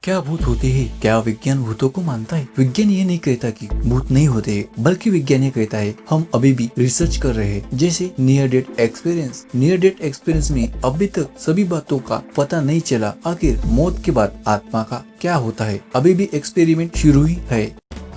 क्या भूत होते हैं? क्या विज्ञान भूतों को मानता है? विज्ञान ये नहीं कहता कि भूत नहीं होते हैं, बल्कि विज्ञान ये कहता है हम अभी भी रिसर्च कर रहे हैं। जैसे near death experience. Near death experience में अभी तक सभी बातों का पता नहीं चला। आखिर मौत के बाद आत्मा का क्या होता है? अभी भी एक्सपेरिमेंट शुरू ही है।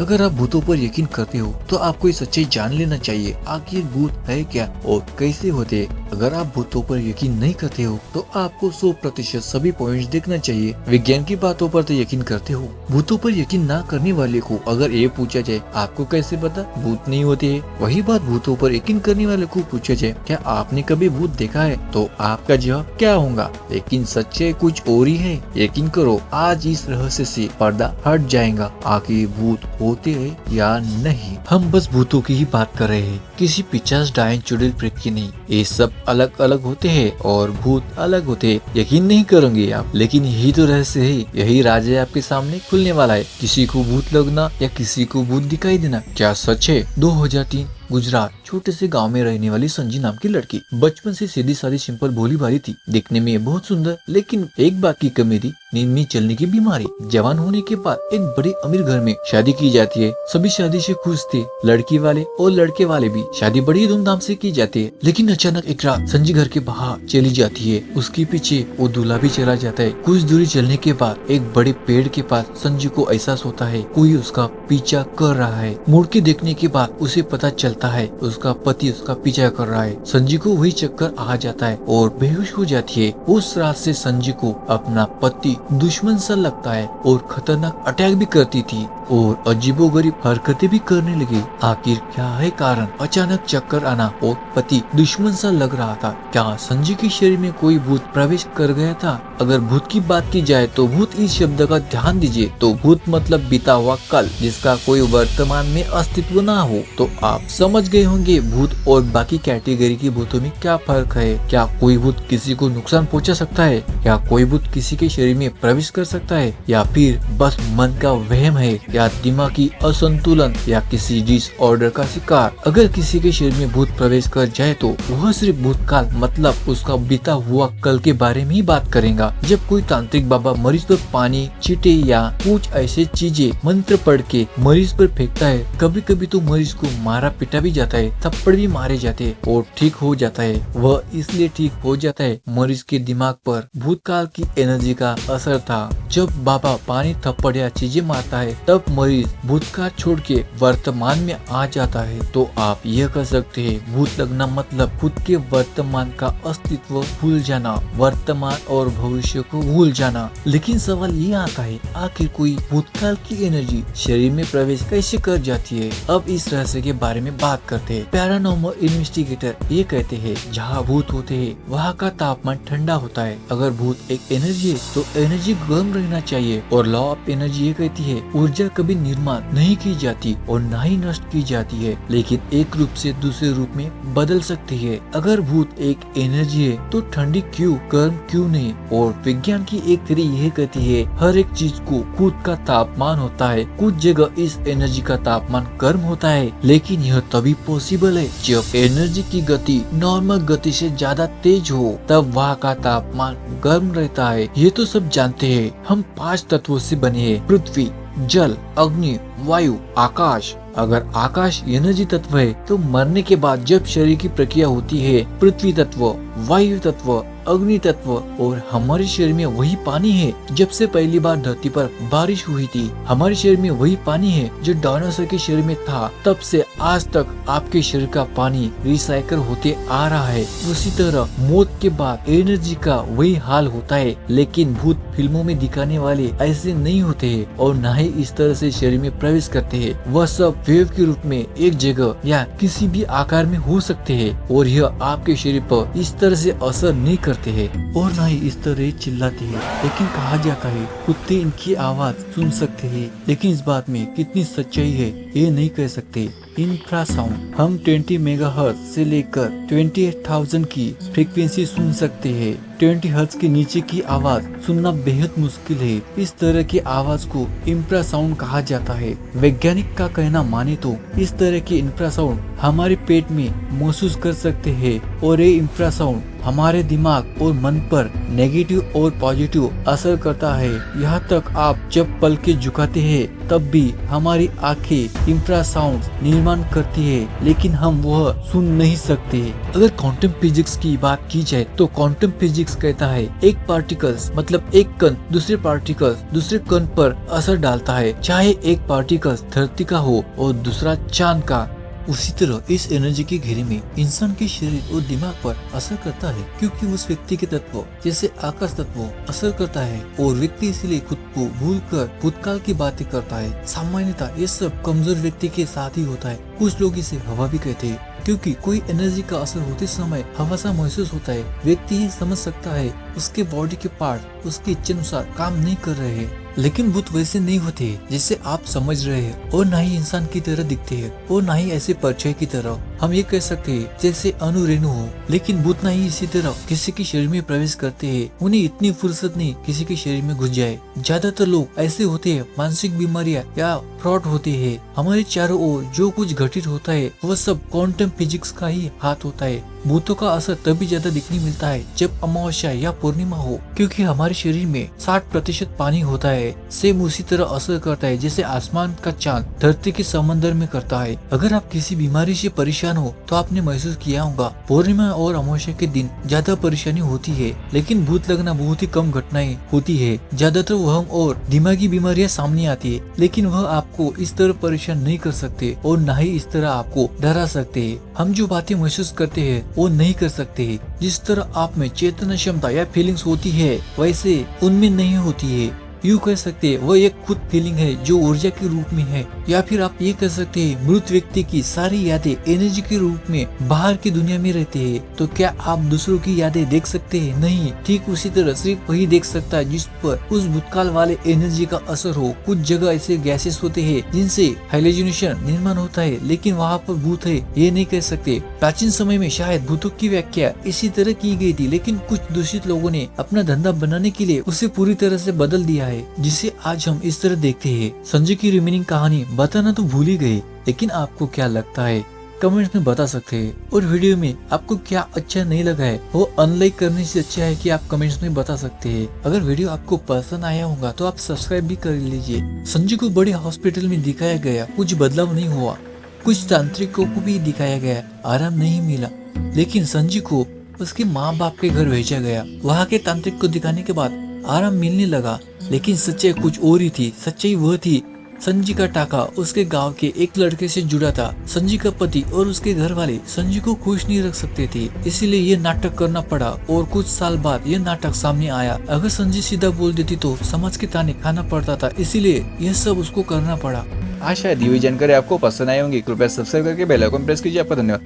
अगर आप भूतों पर यकीन करते हो तो आपको ये सच्चाई जान लेना चाहिए। आखिर भूत है क्या और कैसे होते हैं? अगर आप भूतों पर यकीन नहीं करते हो तो आपको 100% सभी पॉइंट्स देखना चाहिए। विज्ञान की बातों पर तो यकीन करते हो। भूतों पर यकीन ना करने वाले को अगर ये पूछा जाए आपको कैसे पता भूत नहीं होते है, वही बात भूतों पर यकीन करने वाले को पूछा जाए क्या आपने कभी भूत देखा है, तो आपका जवाब क्या होगा? लेकिन सच्चाई कुछ और ही है। यकीन करो आज इस रहस्य से पर्दा हट जाएगा। आखिर भूत होते हैं या नहीं। हम बस भूतों की ही बात कर रहे हैं, किसी पिशाच डायन चुड़ैल प्रेत की नहीं। ये सब अलग अलग होते हैं और भूत अलग होते हैं। यकीन नहीं करोगे आप, लेकिन यही तो रहस्य है। यही राज है आपके सामने खुलने वाला है। किसी को भूत लगना या किसी को भूत दिखाई देना क्या सच है? 2003 गुजरात छोटे से गांव में रहने वाली संजी नाम की लड़की बचपन से सीधी सादी सिंपल भोली भाली थी। दिखने में बहुत सुंदर, लेकिन एक बात की कमी थी, नींद में चलने की बीमारी। जवान होने के बाद एक बड़े अमीर घर में शादी की जाती है। सभी शादी से खुश थे, लड़की वाले और लड़के वाले भी। शादी बड़ी धूमधाम से की जाती है। लेकिन अचानक एक रात संजी घर के बाहर चली जाती है। उसके पीछे वो दूल्हा भी चला जाता है। कुछ दूरी चलने के बाद एक बड़े पेड़ के पास संजी को एहसास होता है कोई उसका पीछा कर रहा है। मुड़ के देखने के बाद उसे पता चलता है उसका पति उसका पीछा कर रहा है। संजी को वही चक्कर आ जाता है और बेहोश हो जाती है। उस रात से संजी को अपना पति दुश्मन सा लगता है और खतरनाक अटैक भी करती थी और अजीबोगरीब हरकतें भी करने लगी। आखिर क्या है कारण? अचानक चक्कर आना और पति दुश्मन सा लग रहा था। क्या संजी के शरीर में कोई भूत प्रवेश कर गया था? अगर भूत की बात की जाए तो भूत इस शब्द का ध्यान दीजिए तो भूत मतलब बीता हुआ कल जिसका कोई वर्तमान में अस्तित्व ना हो। तो आप समझ गए होंगे भूत और बाकी कैटेगरी के भूतों में क्या फर्क है। क्या कोई भूत किसी को नुकसान पहुंचा सकता है? क्या कोई भूत किसी के शरीर में प्रवेश कर सकता है? या फिर बस मन का वहम है, या दिमागी असंतुलन, या किसी डिसऑर्डर का शिकार? अगर किसी के शरीर में भूत प्रवेश कर जाए तो वह सिर्फ भूतकाल मतलब उसका बीता हुआ कल के बारे में ही बात करेगा। जब कोई तांत्रिक बाबा मरीज पर पानी, चींटे या कुछ ऐसे चीजें मंत्र पढ़ के मरीज पर फेंकता है, कभी कभी तो मरीज को मारा पीटा भी जाता है, थप्पड़ भी मारे जाते हैं और ठीक हो जाता है। वह इसलिए ठीक हो जाता है मरीज के दिमाग पर भूतकाल की एनर्जी का असर था। जब बाबा पानी, थप्पड़ या चीजें मारता है तब मरीज भूतकाल छोड़ के वर्तमान में आ जाता है। तो आप यह कह सकते हैं भूत लगना मतलब खुद के वर्तमान का अस्तित्व भूल जाना, वर्तमान और भविष्य को भूल जाना। लेकिन सवाल ये आता है आखिर कोई भूतकाल की एनर्जी शरीर में प्रवेश कैसे कर जाती है? अब इस रहस्य के बारे में बात करते हैं। पैरानॉर्मल इन्वेस्टिगेटर ये कहते हैं जहाँ भूत होते हैं वहाँ का तापमान ठंडा होता है। अगर भूत एक एनर्जी है तो एनर्जी गर्म रहना चाहिए। और लॉ ऑफ एनर्जी ये कहती है ऊर्जा कभी निर्माण नहीं की जाती और न ही नष्ट की जाती है, लेकिन एक रूप से दूसरे रूप में बदल सकती है। अगर भूत एक एनर्जी है तो ठंडी क्यों, गर्म क्यों नहीं? और विज्ञान की एक थ्योरी यह कहती है हर एक चीज को खुद का तापमान होता है। कुछ जगह इस एनर्जी का तापमान गर्म होता है, लेकिन यह तभी पॉसिबल है जब एनर्जी की गति नॉर्मल गति से ज्यादा तेज हो, तब वहाँ का तापमान गर्म रहता है। ये तो सब जानते हैं। हम 5 तत्वों से बने हैं, पृथ्वी, जल, अग्नि, वायु, आकाश। अगर आकाश एनर्जी तत्व है तो मरने के बाद जब शरीर की प्रक्रिया होती है पृथ्वी तत्व, वायु तत्व, अग्नि तत्व और हमारे शरीर में वही पानी है। जब से पहली बार धरती पर बारिश हुई थी हमारे शरीर में वही पानी है जो डायनासोर के शरीर में था। तब से आज तक आपके शरीर का पानी रिसाइकल होते आ रहा है। उसी तरह मौत के बाद एनर्जी का वही हाल होता है। लेकिन भूत फिल्मों में दिखाने वाले ऐसे नहीं होते हैं और न ही इस तरह से शरीर में प्रवेश करते हैं। वह सब वेव के रूप में एक जगह या किसी भी आकार में हो सकते हैं और यह आपके शरीर पर इस तरह से असर नहीं करते हैं और न ही इस तरह चिल्लाते हैं। लेकिन कहा जाता है कुत्ते इनकी आवाज सुन सकते हैं, लेकिन इस बात में कितनी सच्चाई है ये नहीं कह सकते। इंफ्रासाउंड हम 20 मेगाहर्ट्ज से लेकर 28,000 की फ्रीक्वेंसी सुन सकते हैं। 20 हर्ट्ज के नीचे की आवाज सुनना बेहद मुश्किल है। इस तरह की आवाज को इंफ्रासाउंड कहा जाता है। वैज्ञानिक का कहना माने तो इस तरह के इंफ्रासाउंड हमारे पेट में महसूस कर सकते हैं और ये इंफ्रासाउंड हमारे दिमाग और मन पर नेगेटिव और पॉजिटिव असर करता है। यहाँ तक आप जब पल के झुकाते हैं तब भी हमारी आंखें इंफ्रासाउंड निर्माण करती है, लेकिन हम वह सुन नहीं सकते। अगर क्वांटम फिजिक्स की बात की जाए तो क्वांटम फिजिक्स कहता है एक पार्टिकल्स मतलब एक कण दूसरे कण पर असर डालता है, चाहे एक पार्टिकल्स धरती का हो और दूसरा चांद का। उसी तरह इस एनर्जी के घेरे में इंसान के शरीर और दिमाग पर असर करता है, क्योंकि उस व्यक्ति के तत्व जैसे आकाश तत्व असर करता है और व्यक्ति इसलिए खुद को भूलकर भूतकाल की बातें करता है। सामान्यतः ये सब कमजोर व्यक्ति के साथ ही होता है। कुछ लोग इसे हवा भी कहते हैं, क्योंकि कोई एनर्जी का असर होते समय हवा सा महसूस होता है। व्यक्ति ही समझ सकता है उसके बॉडी के पार्ट उसकी इच्छा अनुसार काम नहीं कर रहे हैं। लेकिन भूत वैसे नहीं होते जैसे आप समझ रहे हैं, और ना ही इंसान की तरह दिखते हैं और ना ही ऐसे परिचय की तरह। हम ये कह सकते हैं जैसे अणु रेणु हो, लेकिन भूत ना ही इसी तरह किसी के शरीर में प्रवेश करते हैं। उन्हें इतनी फुर्सत नहीं किसी के शरीर में घुस जाए। ज्यादातर लोग ऐसे होते हैं, मानसिक बीमारियां या फ्रॉड होते हैं। हमारे चारों ओर जो कुछ घटित होता है वह सब क्वांटम फिजिक्स का ही हाथ होता है। भूतों का असर तभी ज्यादा दिखने मिलता है जब अमावस्या या पूर्णिमा हो, क्योंकि हमारे शरीर में 60% पानी होता है। सेम उसी तरह असर करता है जैसे आसमान का चांद धरती के समंदर में करता है। अगर आप किसी बीमारी से परेशान हो तो आपने महसूस किया होगा पूर्णिमा और अमावस्या के दिन ज्यादा परेशानी होती है, लेकिन भूत लगना बहुत ही कम घटनाएं होती है। ज्यादातर वहम और दिमागी बीमारियां सामने आती है, लेकिन वह आपको इस तरह परेशान नहीं कर सकते और न ही इस तरह आपको डरा सकते हैं। हम जो बातें महसूस करते हैं वो नहीं कर सकते हैं। जिस तरह आप में चेतना क्षमता या फीलिंग्स होती है वैसे उनमें नहीं होती है। यूँ कह सकते हैं वह एक खुद फीलिंग है जो ऊर्जा के रूप में है, या फिर आप ये कह सकते हैं मृत व्यक्ति की सारी यादें एनर्जी के रूप में बाहर की दुनिया में रहते हैं। तो क्या आप दूसरों की यादें देख सकते हैं? नहीं। ठीक उसी तरह सिर्फ वही देख सकता है जिस पर उस भूतकाल वाले एनर्जी का असर हो। कुछ जगह ऐसे गैसेस होते हैं जिनसे हाइलोजिनेशन निर्माण होता है, लेकिन वहाँ पर भूत है ये नहीं कह सकते। प्राचीन समय में शायद भूतों की व्याख्या इसी तरह की गई थी, लेकिन कुछ दूषित लोगों ने अपना धंधा बनाने के लिए उसे पूरी तरह से बदल दिया है, जिसे आज हम इस तरह देखते हैं। संजय की रिमेनिंग कहानी बताना तो भूल ही गए, लेकिन आपको क्या लगता है कमेंट्स में बता सकते हैं। और वीडियो में आपको क्या अच्छा नहीं लगा है वो अनलाइक करने से अच्छा है कि आप कमेंट्स में बता सकते हैं। अगर वीडियो आपको पसंद आया होगा तो आप सब्सक्राइब भी कर लीजिए। संजय को बड़े हॉस्पिटल में दिखाया गया, कुछ बदलाव नहीं हुआ। कुछ तांत्रिकों को भी दिखाया गया, आराम नहीं मिला, लेकिन संजय को उसके माँ बाप के घर भेजा गया। वहाँ के तांत्रिक को दिखाने के बाद आराम मिलने लगा, लेकिन सच्चाई कुछ और ही थी। सच्चाई वह थी संजय का टाका उसके गांव के एक लड़के से जुड़ा था। संजय का पति और उसके घर वाले संजय को खुश नहीं रख सकते थे, इसीलिए ये नाटक करना पड़ा और कुछ साल बाद ये नाटक सामने आया। अगर संजय सीधा बोल देती तो समाज के ताने खाना पड़ता था, इसीलिए यह सब उसको करना पड़ा। आशा है दी हुई जानकारी आपको पसंद आई होंगी। कृपया सब्सक्राइब करके बेल आइकन प्रेस कीजिए। आपका धन्यवाद।